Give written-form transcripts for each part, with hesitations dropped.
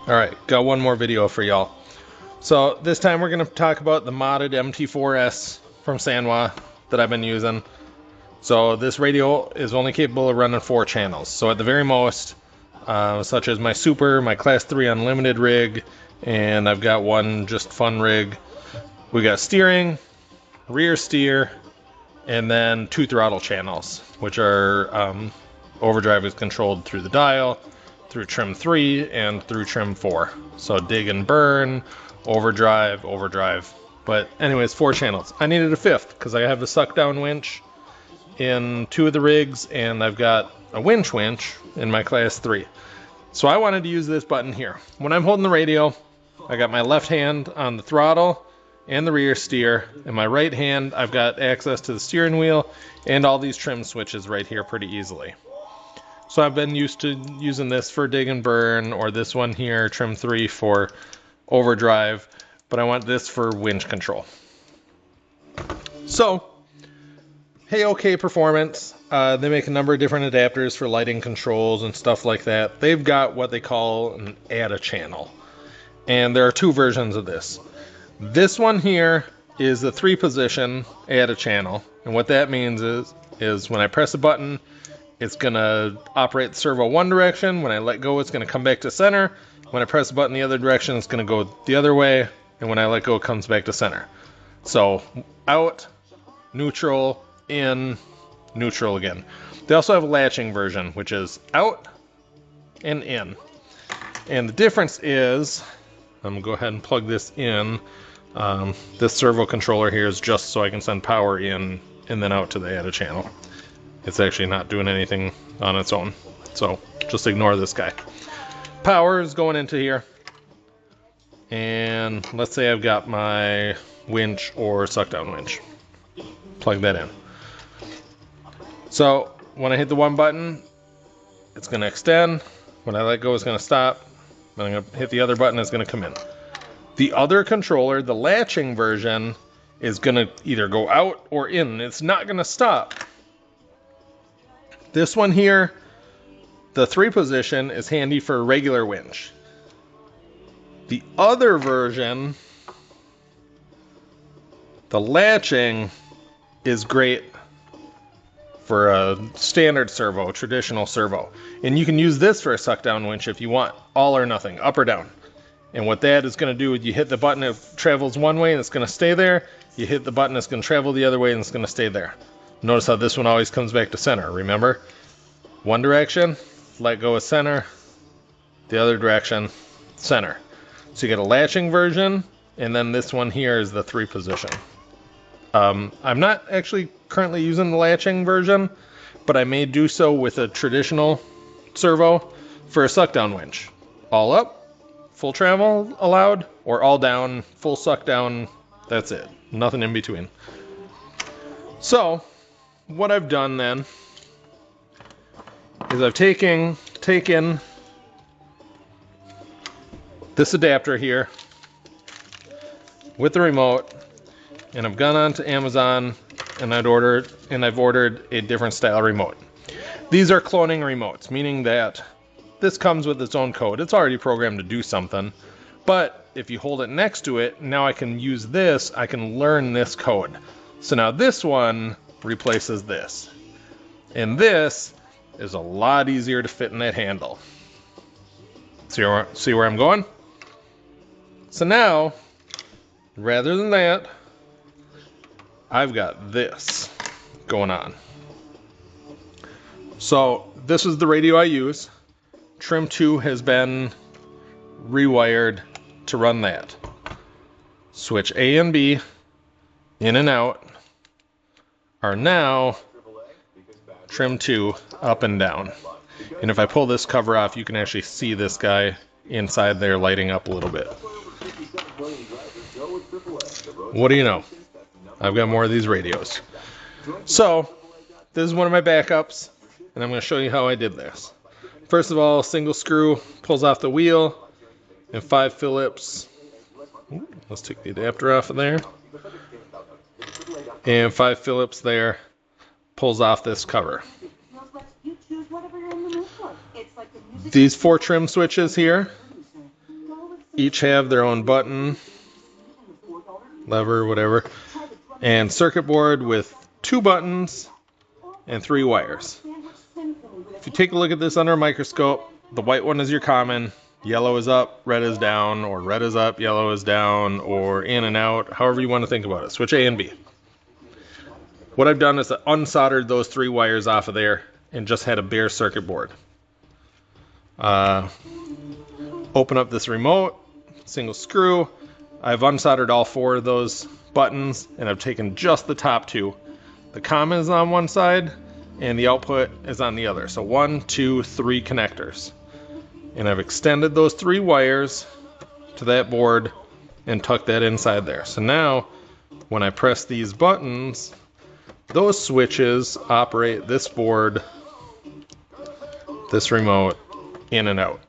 Alright, got one more video for y'all. So this time we're going to talk about the modded MT4s from Sanwa that I've been using. So this radio is only capable of running 4 channels. So at the very most, such as my Super, my Class 3 Unlimited rig, and I've got one just fun rig. We got steering, rear steer, and then 2 throttle channels, which are overdrive is controlled through the dial, through trim 3, and through trim 4. So dig and burn, overdrive. But anyways, 4 channels. I needed a 5th because I have a suck down winch in 2 of the rigs, and I've got a winch in my Class 3. So I wanted to use this button here. When I'm holding the radio, I got my left hand on the throttle and the rear steer. In my right hand, I've got access to the steering wheel and all these trim switches right here pretty easily. So I've been used to using this for dig and burn, or this one here, trim 3, for overdrive, but I want this for winch control. So, hey-OK Performance, they make a number of different adapters for lighting controls and stuff like that. They've got what they call an add a channel, and there are 2 versions of this. This one here is the 3-position add a channel, and what that means is when I press a button, it's going to operate the servo one direction. When I let go, it's going to come back to center. When I press the button the other direction, it's going to go the other way. And when I let go, it comes back to center. So out, neutral, in, neutral again. They also have a latching version, which is out and in. And the difference is, I'm going to go ahead and plug this in. This servo controller here is just so I can send power in and then out to the add channel. It's actually not doing anything on its own. So just ignore this guy. Power is going into here. And let's say I've got my winch or suck down winch. Plug that in. So when I hit the one button, it's going to extend. When I let go, it's going to stop. When I'm going to hit the other button, it's going to come in. The other controller, the latching version, is going to either go out or in. It's not going to stop. This one here, the 3-position, is handy for a regular winch. The other version, the latching, is great for a standard servo, traditional servo. And you can use this for a suck down winch if you want, all or nothing, up or down. And what that is going to do is you hit the button, it travels one way and it's going to stay there. You hit the button, it's going to travel the other way and it's going to stay there. Notice how this one always comes back to center, remember? One direction, let go of center. The other direction, center. So you get a latching version, and then this one here is the 3-position. I'm not actually currently using the latching version, but I may do so with a traditional servo for a suck down winch. All up, full travel allowed, or all down, full suck down, that's it. Nothing in between. So, what I've done then is I've taken this adapter here with the remote, and I've gone on to Amazon and I've ordered a different style remote. These are cloning remotes, meaning that this comes with its own code. It's already programmed to do something, but if you hold it next to it, now I can use this, I can learn this code. So now this one replaces this. And this is a lot easier to fit in that handle. See where I'm going? So now, rather than that, I've got this going on. So this is the radio I use. Trim 2 has been rewired to run that. Switch A and B, in and out, are now trim 2 up and down. And if I pull this cover off, you can actually see this guy inside there lighting up a little bit. What do you know? I've got more of these radios. So, this is one of my backups, and I'm going to show you how I did this. First of all, single screw pulls off the wheel, and 5 Phillips. Let's take the adapter off of there. And 5 Phillips there pulls off this cover. These 4 trim switches here each have their own button, lever, whatever, and circuit board with 2 buttons and 3 wires. If you take a look at this under a microscope, the white one is your common, yellow is up, red is down, or red is up, yellow is down, or in and out, however you want to think about it. Switch A and B. What I've done is I unsoldered those 3 wires off of there and just had a bare circuit board. Open up this remote, single screw. I've unsoldered all 4 of those buttons and I've taken just the top 2. The common is on one side and the output is on the other. So 1, 2, 3 connectors. And I've extended those 3 wires to that board and tucked that inside there. So now when I press these buttons, those switches operate this board, this remote, in and out.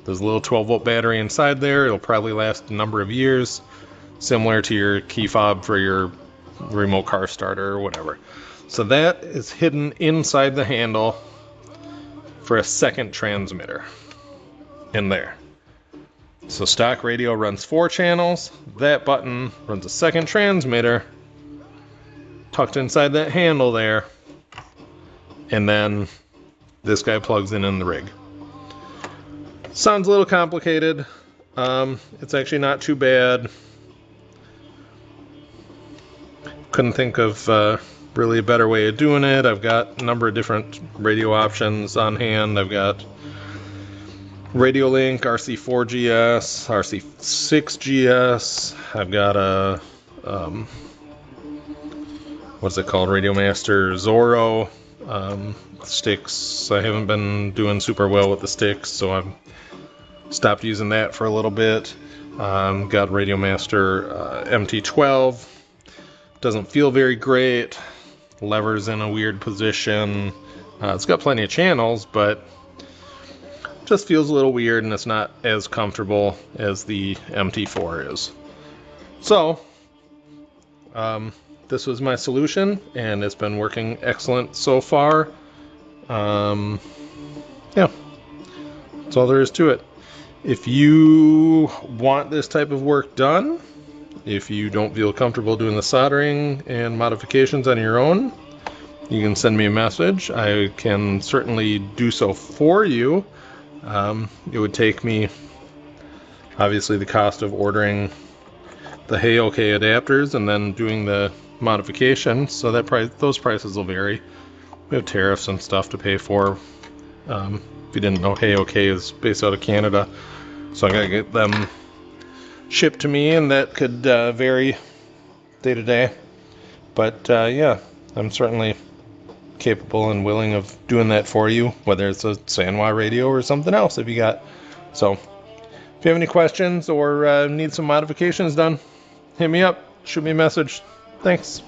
There's a little 12-volt battery inside there. It'll probably last a number of years, similar to your key fob for your remote car starter or whatever. So that is hidden inside the handle for a second transmitter in there. So stock radio runs 4 channels. That button runs a second transmitter tucked inside that handle there, and then this guy plugs in the rig. Sounds a little complicated. It's actually not too bad. Couldn't think of really a better way of doing it. I've got a number of different radio options on hand. I've got Radio Link, RC4GS, RC6GS. I've got a what's it called? Radio Master Zorro. Sticks, I haven't been doing super well with the sticks, so I've stopped using that for a little bit. Got Radio Master MT12. Doesn't feel very great. Lever's in a weird position. It's got plenty of channels, but just feels a little weird, and it's not as comfortable as the MT4 is. So, this was my solution, and it's been working excellent so far. Yeah, that's all there is to it. If you want this type of work done, if you don't feel comfortable doing the soldering and modifications on your own, you can send me a message. I can certainly do so for you. It would take me, obviously, the cost of ordering the Hey OK adapters and then doing the modifications, so that those prices will vary. We have tariffs and stuff to pay for. If you didn't know, Hey OK is based out of Canada, so I gotta get them shipped to me, and that could vary day to day. But yeah, I'm certainly capable and willing of doing that for you, whether it's a Sanwa radio or something else if you got. So if you have any questions or need some modifications done, hit me up, shoot me a message. Thanks.